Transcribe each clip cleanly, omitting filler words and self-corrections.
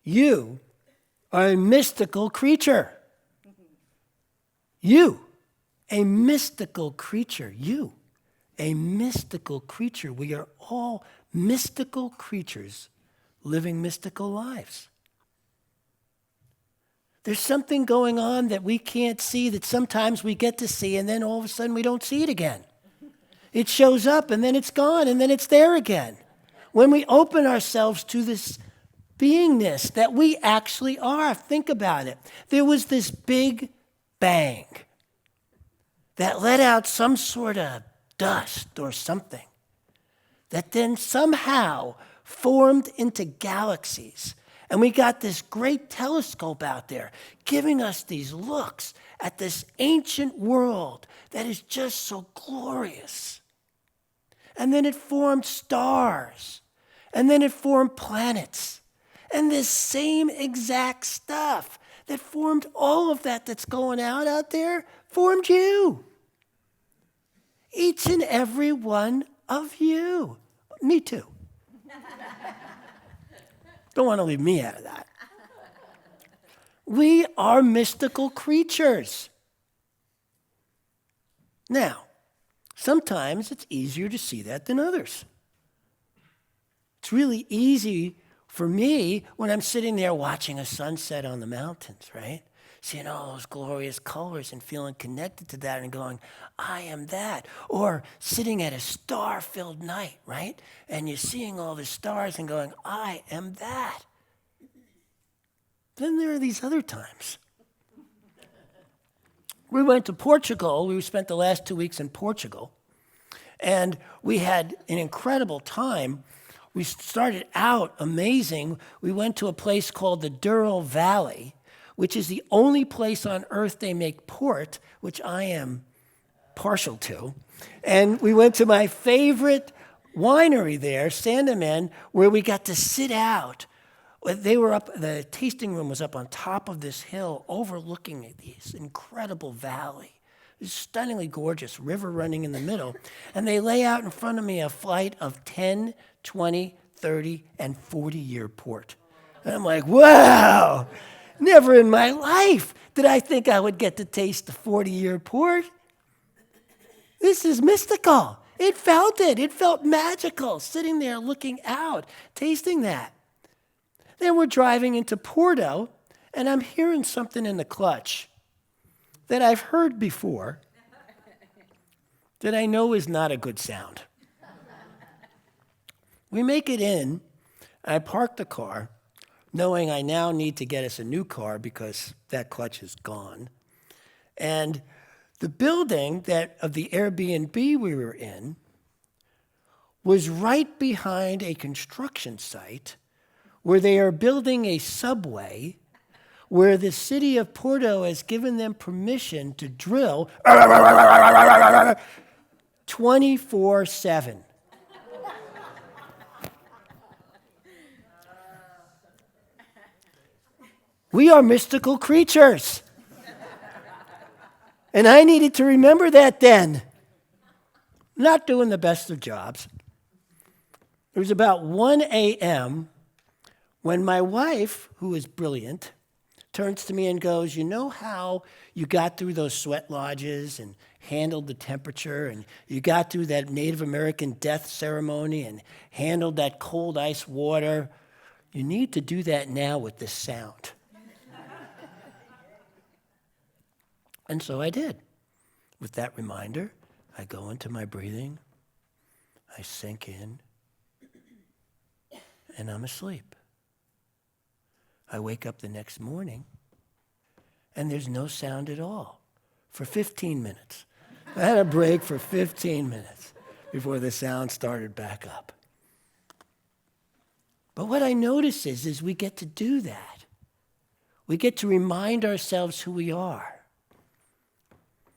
You are a mystical creature. You, a mystical creature. You, a mystical creature. We are all mystical creatures living mystical lives. There's something going on that we can't see that sometimes we get to see, and then all of a sudden we don't see it again. It shows up, and then it's gone, and then it's there again. When we open ourselves to this beingness that we actually are, think about it. There was this big bang that let out some sort of dust or something that then somehow formed into galaxies. And we got this great telescope out there giving us these looks at this ancient world that is just so glorious. And then it formed stars. And then it formed planets. And this same exact stuff that formed all of that that's going out there formed you. Each and every one of you. Me too. Don't want to leave me out of that. We are mystical creatures. Now, sometimes it's easier to see that than others. It's really easy for me when I'm sitting there watching a sunset on the mountains, right? Seeing all those glorious colors and feeling connected to that and going, I am that. Or sitting at a star-filled night, right? And you're seeing all the stars and going, I am that. Then there are these other times. We went to Portugal. We spent the last 2 weeks in Portugal. And we had an incredible time. We started out amazing. We went to a place called the Douro Valley, which is the only place on earth they make port, which I am partial to. And we went to my favorite winery there, Sandeman, where we got to sit out. They were up, the tasting room was up on top of this hill overlooking this incredible valley. It was stunningly gorgeous, river running in the middle. And they lay out in front of me a flight of 10, 20, 30, and 40-year port. And I'm like, wow! Never in my life did I think I would get to taste the 40-year port. This is mystical. It felt it. It felt magical, sitting there looking out, tasting that. Then we're driving into Porto, and I'm hearing something in the clutch that I've heard before that I know is not a good sound. We make it in. I park the car, knowing I now need to get us a new car because that clutch is gone. And the building of the Airbnb we were in was right behind a construction site where they are building a subway where the city of Porto has given them permission to drill 24/7. We are mystical creatures. And I needed to remember that then. Not doing the best of jobs. It was about 1 a.m. when my wife, who is brilliant, turns to me and goes, you know how you got through those sweat lodges and handled the temperature, and you got through that Native American death ceremony and handled that cold ice water? You need to do that now with this sound. And so I did. With that reminder, I go into my breathing, I sink in, and I'm asleep. I wake up the next morning, and there's no sound at all for 15 minutes. I had a break for 15 minutes before the sound started back up. But what I notice is we get to do that. We get to remind ourselves who we are.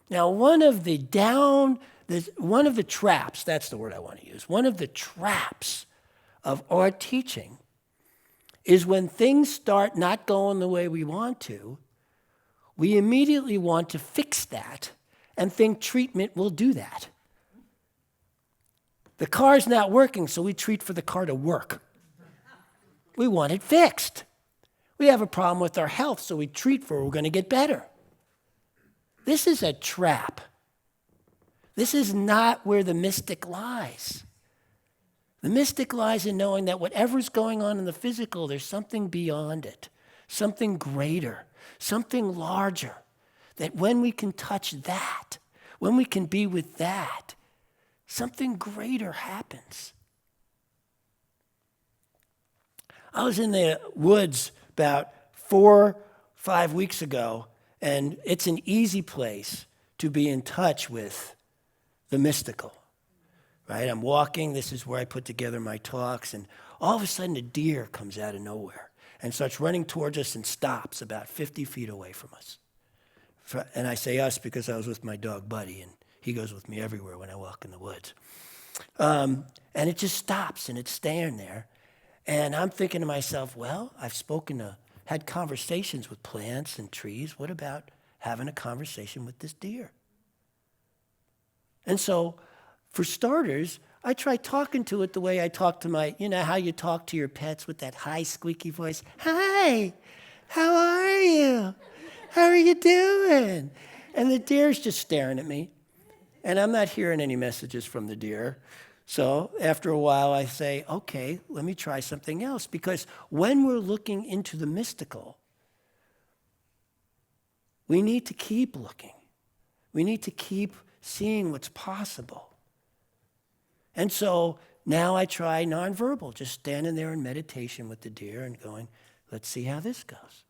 Now, one of the traps, that's the word I want to use, one of the traps of our teaching is when things start not going the way we want to, we immediately want to fix that and think treatment will do that. The car's not working, so we treat for the car to work. We want it fixed. We have a problem with our health, so we treat for it. We're going to get better. This is a trap. This is not where the mystic lies. The mystic lies in knowing that whatever's going on in the physical, there's something beyond it, something greater, something larger, that when we can touch that, when we can be with that, something greater happens. I was in the woods about 4-5 weeks ago, and it's an easy place to be in touch with the mystical, right? I'm walking. This is where I put together my talks, and all of a sudden a deer comes out of nowhere and starts running towards us and stops about 50 feet away from us. And I say us because I was with my dog Buddy, and he goes with me everywhere when I walk in the woods. And it just stops, and it's staying there. And I'm thinking to myself, well, I've had conversations with plants and trees. What about having a conversation with this deer? And so, for starters, I try talking to it the way I talk to how you talk to your pets with that high, squeaky voice. Hi, how are you? How are you doing? And the deer's just staring at me. And I'm not hearing any messages from the deer. So after a while, I say, okay, let me try something else. Because when we're looking into the mystical, we need to keep looking. We need to keep seeing what's possible. And so now I try nonverbal, just standing there in meditation with the deer and going, let's see how this goes.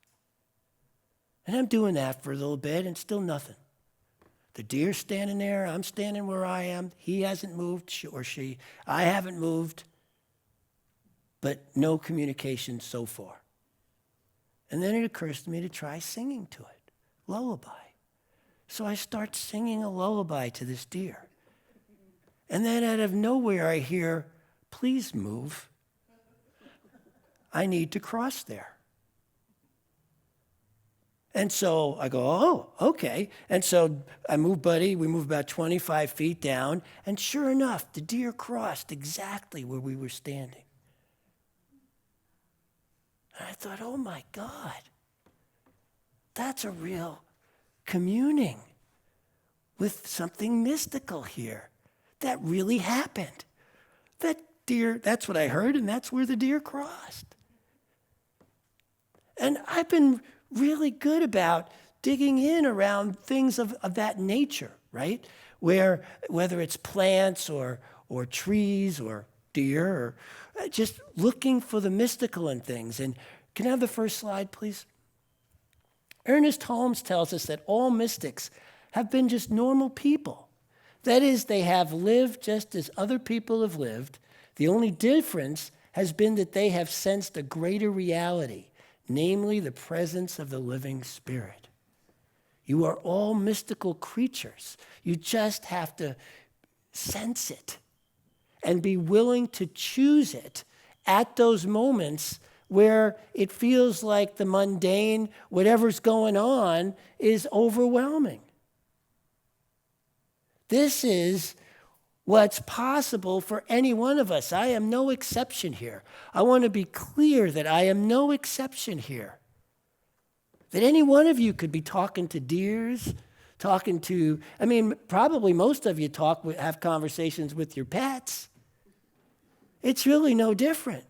And I'm doing that for a little bit and still nothing. The deer's standing there, I'm standing where I am. He hasn't moved, she. I haven't moved, but no communication so far. And then it occurs to me to try singing to it, lullaby. So I start singing a lullaby to this deer. And then out of nowhere I hear, please move. I need to cross there. And so I go, oh, okay. And so I move Buddy, we move about 25 feet down, and sure enough, the deer crossed exactly where we were standing. And I thought, oh my God, that's a real communing with something mystical here. That really happened. That deer, that's what I heard, and that's where the deer crossed. And I've been really good about digging in around things of that nature, right? Whether it's plants or trees or deer, or just looking for the mystical in things. And can I have the first slide, please? Ernest Holmes tells us that all mystics have been just normal people. That is, they have lived just as other people have lived. The only difference has been that they have sensed a greater reality, namely the presence of the living Spirit. You are all mystical creatures. You just have to sense it and be willing to choose it at those moments where it feels like the mundane, whatever's going on, is overwhelming. This is what's possible for any one of us. I am no exception here. I want to be clear that I am no exception here. That any one of you could be talking to deers, probably most of you have conversations with your pets. It's really no different.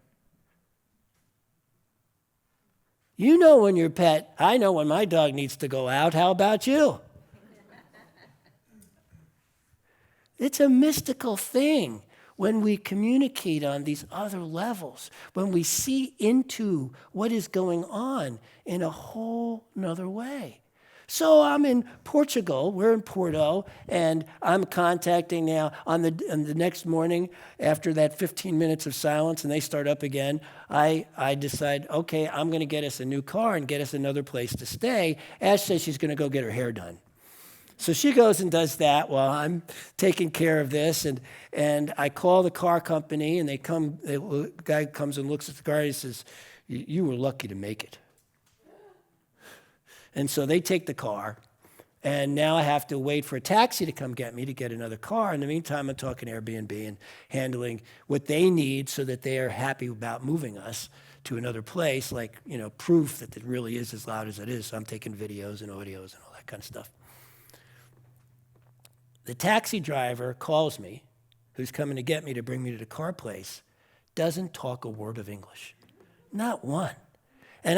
You know when your pet, I know when my dog needs to go out. How about you? It's a mystical thing when we communicate on these other levels, when we see into what is going on in a whole nother way. So I'm in Portugal, we're in Porto, and I'm contacting now on the next morning after that 15 minutes of silence and they start up again, I decide, okay, I'm going to get us a new car and get us another place to stay. Ash says she's going to go get her hair done. So she goes and does that while I'm taking care of this, and I call the car company, and the guy comes and looks at the car, and he says, you were lucky to make it. And so they take the car, and now I have to wait for a taxi to come get me to get another car. In the meantime, I'm talking Airbnb and handling what they need so that they are happy about moving us to another place, like, proof that it really is as loud as it is. So I'm taking videos and audios and all that kind of stuff. The taxi driver calls me, who's coming to get me to bring me to the car place, doesn't talk a word of English. Not one. And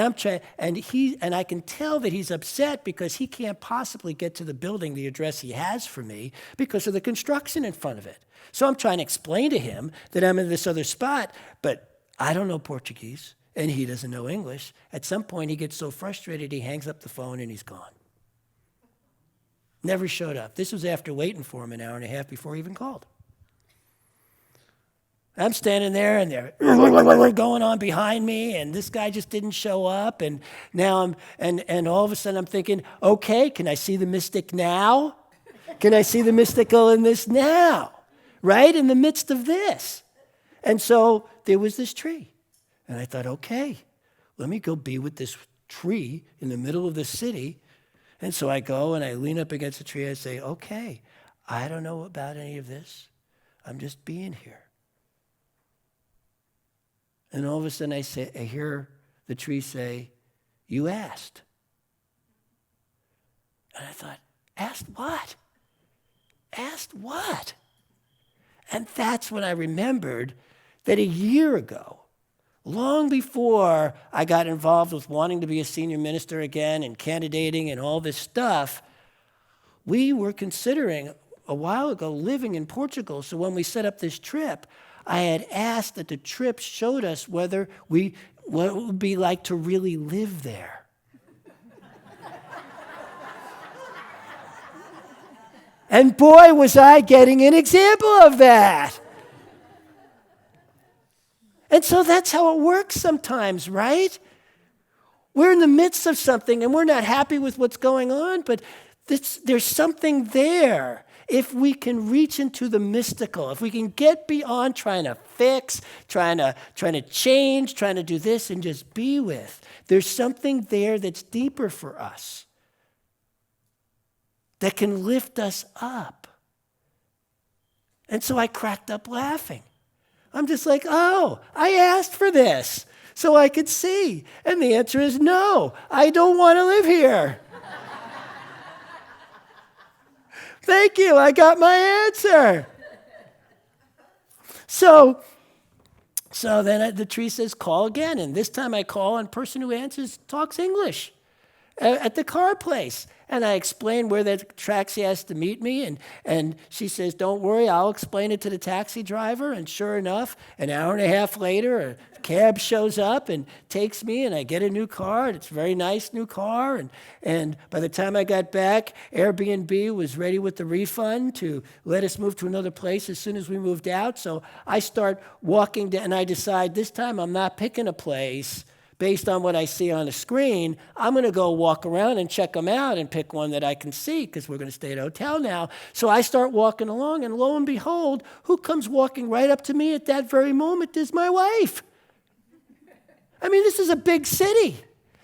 and I can tell that he's upset because he can't possibly get to the building, the address he has for me, because of the construction in front of it. So I'm trying to explain to him that I'm in this other spot, but I don't know Portuguese, and he doesn't know English. At some point, he gets so frustrated, he hangs up the phone and he's gone. Never showed up. This was after waiting for him an hour and a half before he even called. I'm standing there, and they're going on behind me, and this guy just didn't show up. And now and all of a sudden I'm thinking, okay, can I see the mystic now? Can I see the mystical in this now? Right in the midst of this. And so there was this tree. And I thought, okay, let me go be with this tree in the middle of the city. And so I go and I lean up against the tree. I say, okay, I don't know about any of this. I'm just being here. And all of a sudden I hear the tree say, you asked. And I thought, asked what? Asked what? And that's when I remembered that a year ago, long before I got involved with wanting to be a senior minister again and candidating and all this stuff, we were considering a while ago living in Portugal. So when we set up this trip, I had asked that the trip showed us what it would be like to really live there. And boy, was I getting an example of that. And so that's how it works sometimes, right? We're in the midst of something and we're not happy with what's going on, but there's something there. If we can reach into the mystical, if we can get beyond trying to fix, trying to change, trying to do this and just be with, there's something there that's deeper for us that can lift us up. And so I cracked up laughing. I'm just like, oh, I asked for this so I could see. And the answer is no, I don't want to live here. Thank you, I got my answer. So then the tree says, call again. And this time I call, and the person who answers talks English at the car place. And I explain where the taxi has to meet me. And she says, don't worry, I'll explain it to the taxi driver. And sure enough, an hour and a half later, a cab shows up and takes me, and I get a new car. And it's a very nice new car. And by the time I got back, Airbnb was ready with the refund to let us move to another place as soon as we moved out. So I start walking down, and I decide this time I'm not picking a place based on what I see on the screen. I'm going to go walk around and check them out and pick one that I can see, because we're going to stay at a hotel now. So I start walking along, and lo and behold, who comes walking right up to me at that very moment is my wife. I mean, this is a big city.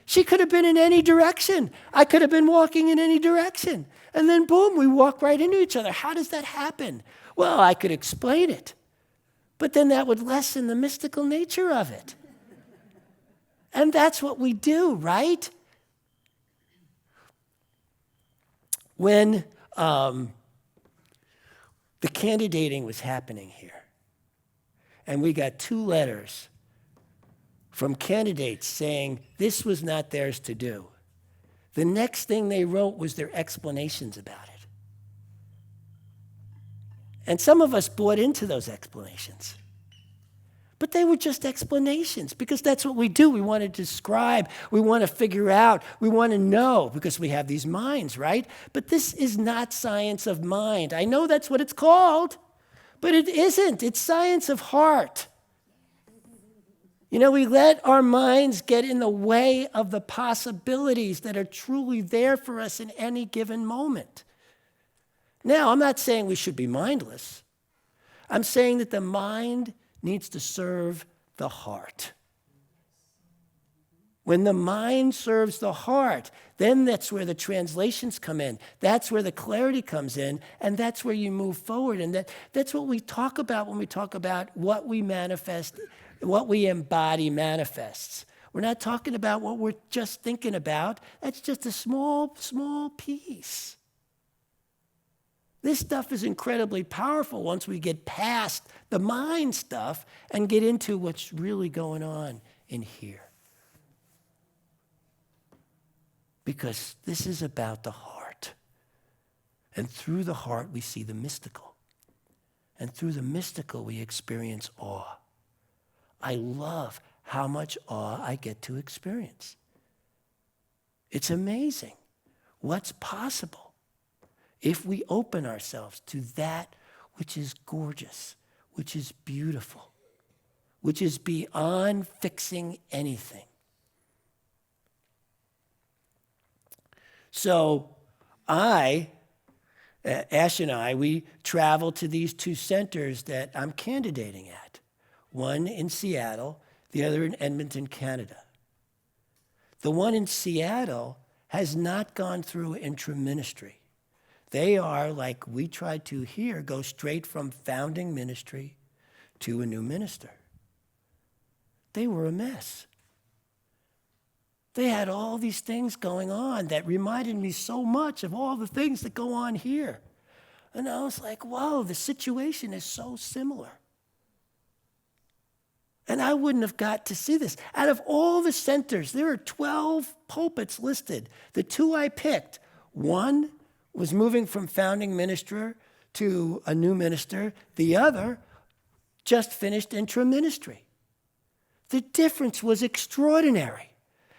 She could have been in any direction. I could have been walking in any direction. And then boom, we walk right into each other. How does that happen? Well, I could explain it, but then that would lessen the mystical nature of it. And that's what we do, right? When the candidating was happening here, and we got 2 letters from candidates saying this was not theirs to do, the next thing they wrote was their explanations about it. And some of us bought into those explanations. But they were just explanations, because that's what we do. We want to describe, we want to figure out, we want to know, because we have these minds, right? But this is not science of mind. I know that's what it's called, but it isn't. It's science of heart. You know, we let our minds get in the way of the possibilities that are truly there for us in any given moment. Now, I'm not saying we should be mindless. I'm saying that the mind needs to serve the heart. When the mind serves the heart, then that's where the translations come in. That's where the clarity comes in, and that's where you move forward. And that's what we talk about when we talk about what we manifest What we embody manifests. We're not talking about what we're just thinking about. That's just a small, small piece. This stuff is incredibly powerful once we get past the mind stuff and get into what's really going on in here. Because this is about the heart. And through the heart, we see the mystical. And through the mystical, we experience awe. I love how much awe I get to experience. It's amazing what's possible if we open ourselves to that which is gorgeous, which is beautiful, which is beyond fixing anything. So Ash and I, we travel to these two centers that I'm candidating at. One in Seattle, the other in Edmonton, Canada. The one in Seattle has not gone through intra-ministry. They are, like we tried to here, go straight from founding ministry to a new minister. They were a mess. They had all these things going on that reminded me so much of all the things that go on here. And I was like, whoa, the situation is so similar. And I wouldn't have got to see this. Out of all the centers, there are 12 pulpits listed. The two I picked, one was moving from founding minister to a new minister. The other just finished intra-ministry. The difference was extraordinary.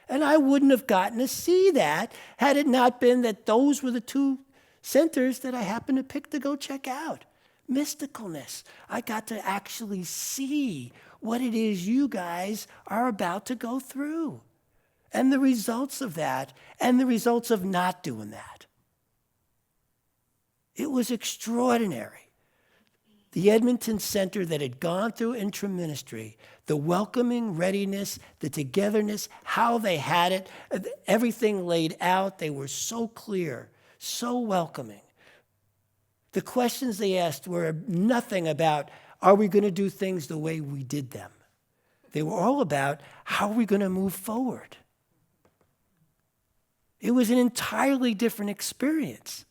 And I wouldn't have gotten to see that had it not been that those were the two centers that I happened to pick to go check out. Mysticalness. I got to actually see what it is you guys are about to go through. And the results of that, and the results of not doing that. It was extraordinary. The Edmonton Center that had gone through intra-ministry, the welcoming readiness, the togetherness, how they had it, everything laid out, they were so clear, so welcoming. The questions they asked were nothing about, are we going to do things the way we did them? They were all about, how are we going to move forward? It was an entirely different experience.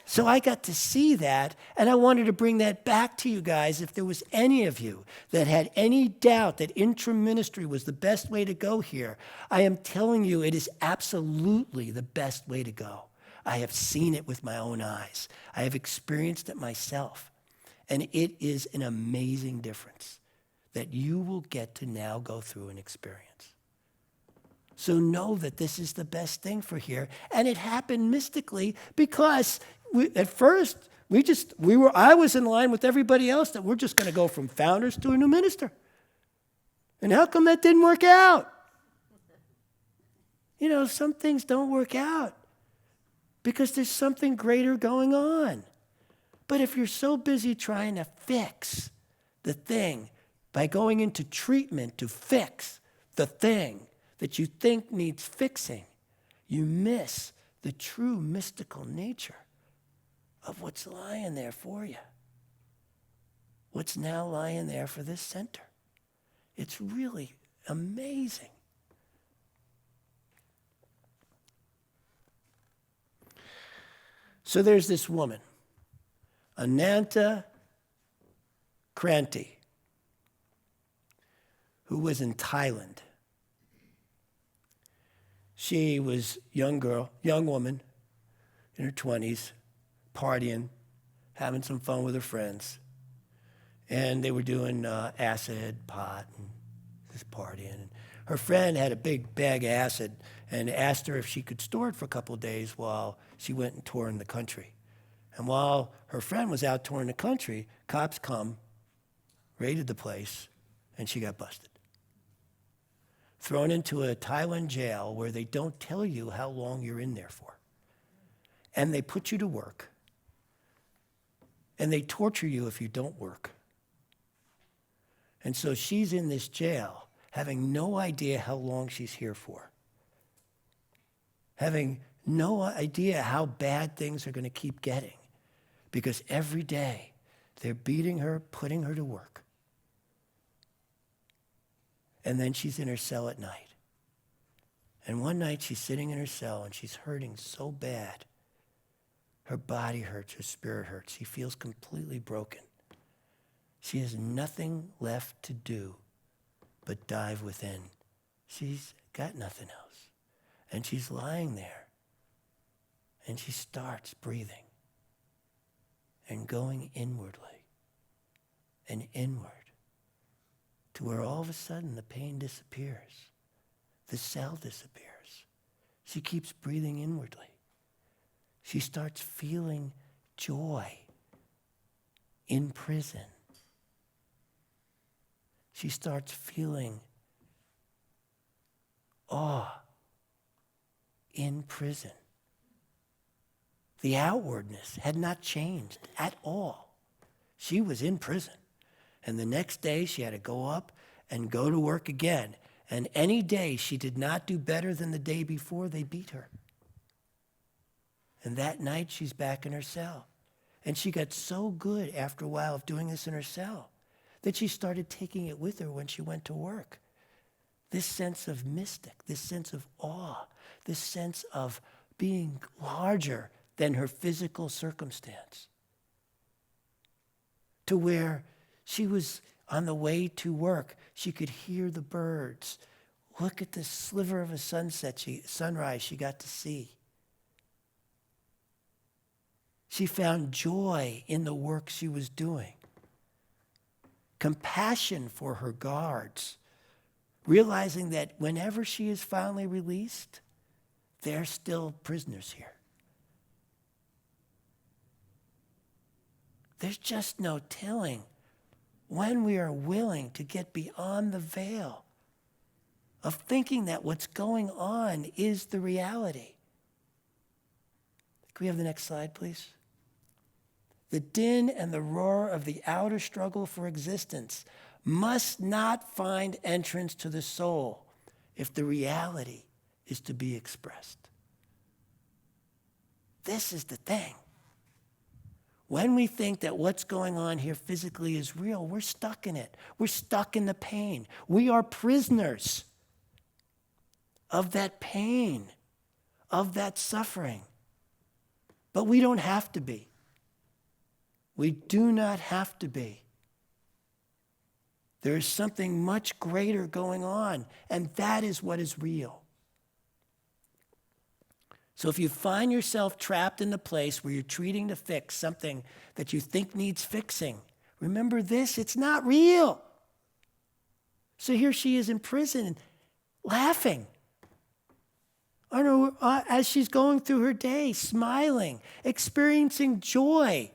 So I got to see that, and I wanted to bring that back to you guys. If there was any of you that had any doubt that intra-ministry was the best way to go here, I am telling you it is absolutely the best way to go. I have seen it with my own eyes. I have experienced it myself. And it is an amazing difference that you will get to now go through and experience. So know that this is the best thing for here. And it happened mystically because at first I was in line with everybody else that we're just going to go from founders to a new minister. And how come that didn't work out? You know, some things don't work out because there's something greater going on. But if you're so busy trying to fix the thing by going into treatment to fix the thing that you think needs fixing, you miss the true mystical nature of what's lying there for you. What's now lying there for this center. It's really amazing. So there's this woman, Ananta Kranti, who was in Thailand. She was a young woman in her 20s, partying, having some fun with her friends. And they were doing acid, pot, and just partying. And her friend had a big bag of acid and asked her if she could store it for a couple of days while she went and toured the country. And while her friend was out touring the country, cops come, raided the place, and she got busted. Thrown into a Thailand jail where they don't tell you how long you're in there for. And they put you to work. And they torture you if you don't work. And so she's in this jail, having no idea how long she's here for. Having no idea how bad things are going to keep getting. Because every day they're beating her, putting her to work. And then she's in her cell at night. And one night she's sitting in her cell and she's hurting so bad. Her body hurts, her spirit hurts. She feels completely broken. She has nothing left to do but dive within. She's got nothing else. And she's lying there. And she starts breathing and going inwardly and inward to where all of a sudden the pain disappears. The cell disappears. She keeps breathing inwardly. She starts feeling joy in prison. She starts feeling awe in prison. The outwardness had not changed at all. She was in prison. And the next day she had to go up and go to work again. And any day she did not do better than the day before, they beat her. And that night she's back in her cell. And she got so good after a while of doing this in her cell that she started taking it with her when she went to work. This sense of mystic, this sense of awe, this sense of being larger than her physical circumstance. To where she was on the way to work, she could hear the birds. Look at this sliver of a sunrise she got to see. She found joy in the work she was doing. Compassion for her guards, realizing that whenever she is finally released, they're still prisoners here. There's just no telling when we are willing to get beyond the veil of thinking that what's going on is the reality. Can we have the next slide, please? The din and the roar of the outer struggle for existence must not find entrance to the soul if the reality is to be expressed. This is the thing. When we think that what's going on here physically is real, we're stuck in it. We're stuck in the pain. We are prisoners of that pain, of that suffering. But we don't have to be. We do not have to be. There is something much greater going on, and that is what is real. So if you find yourself trapped in the place where you're treating to fix something that you think needs fixing, remember this, it's not real. So here she is in prison, laughing. As she's going through her day, smiling, experiencing joy.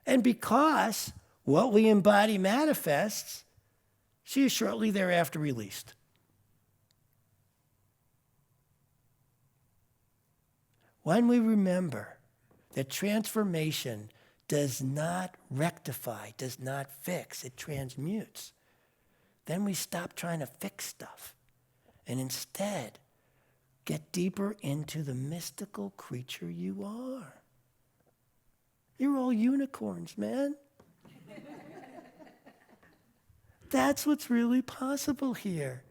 And because what we embody manifests, she is shortly thereafter released. When we remember that transformation does not rectify, does not fix, it transmutes, then we stop trying to fix stuff and instead get deeper into the mystical creature you are. You're all unicorns, man. That's what's really possible here.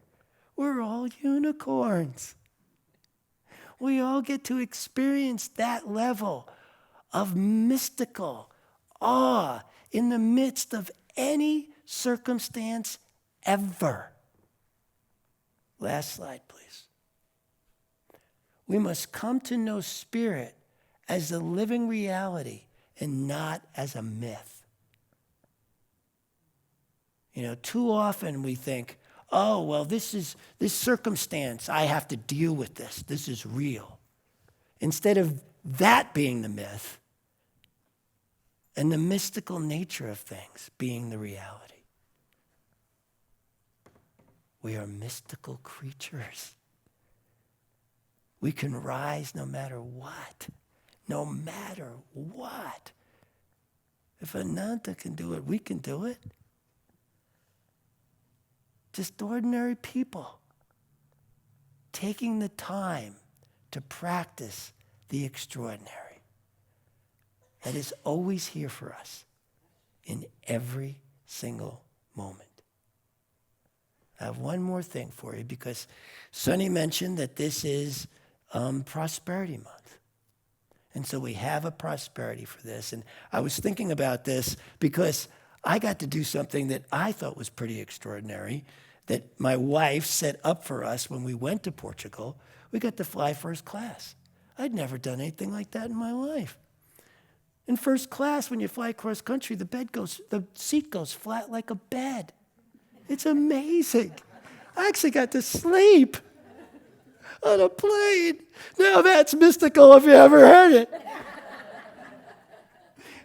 We're all unicorns. We all get to experience that level of mystical awe in the midst of any circumstance ever. Last slide, please. We must come to know spirit as a living reality and not as a myth. Too often we think, oh, well, this circumstance, I have to deal with this. This is real. Instead of that being the myth and the mystical nature of things being the reality. We are mystical creatures. We can rise no matter what. No matter what. If Ananta can do it, we can do it. Just ordinary people taking the time to practice the extraordinary that is always here for us in every single moment. I have one more thing for you because Sonny mentioned that this is Prosperity Month. And so we have a prosperity for this. And I was thinking about this because I got to do something that I thought was pretty extraordinary, that my wife set up for us when we went to Portugal. We got to fly first class. I'd never done anything like that in my life. In first class, when you fly cross country, the seat goes flat like a bed. It's amazing. I actually got to sleep on a plane. Now that's mystical if you ever heard it.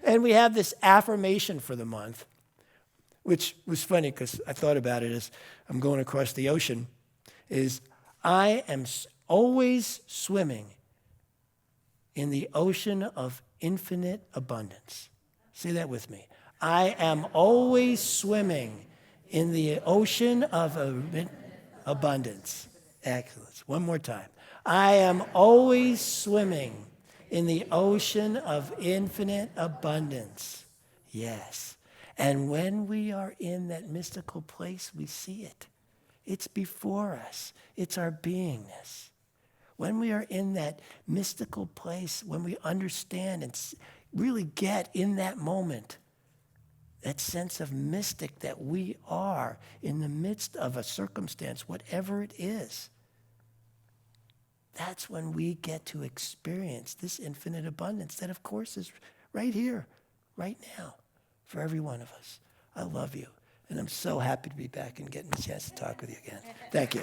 And we have this affirmation for the month, which was funny because I thought about it as I'm going across the ocean, is I am always swimming in the ocean of infinite abundance. Say that with me. I am always swimming in the ocean of abundance. Excellence. One more time. I am always swimming in the ocean of infinite abundance. Yes. And when we are in that mystical place, we see it. It's before us. It's our beingness. When we are in that mystical place, when we understand and really get in that moment, that sense of mystic that we are in the midst of a circumstance, whatever it is, that's when we get to experience this infinite abundance that, of course, is right here, right now, for every one of us. I love you, and I'm so happy to be back and getting a chance to talk with you again. Thank you.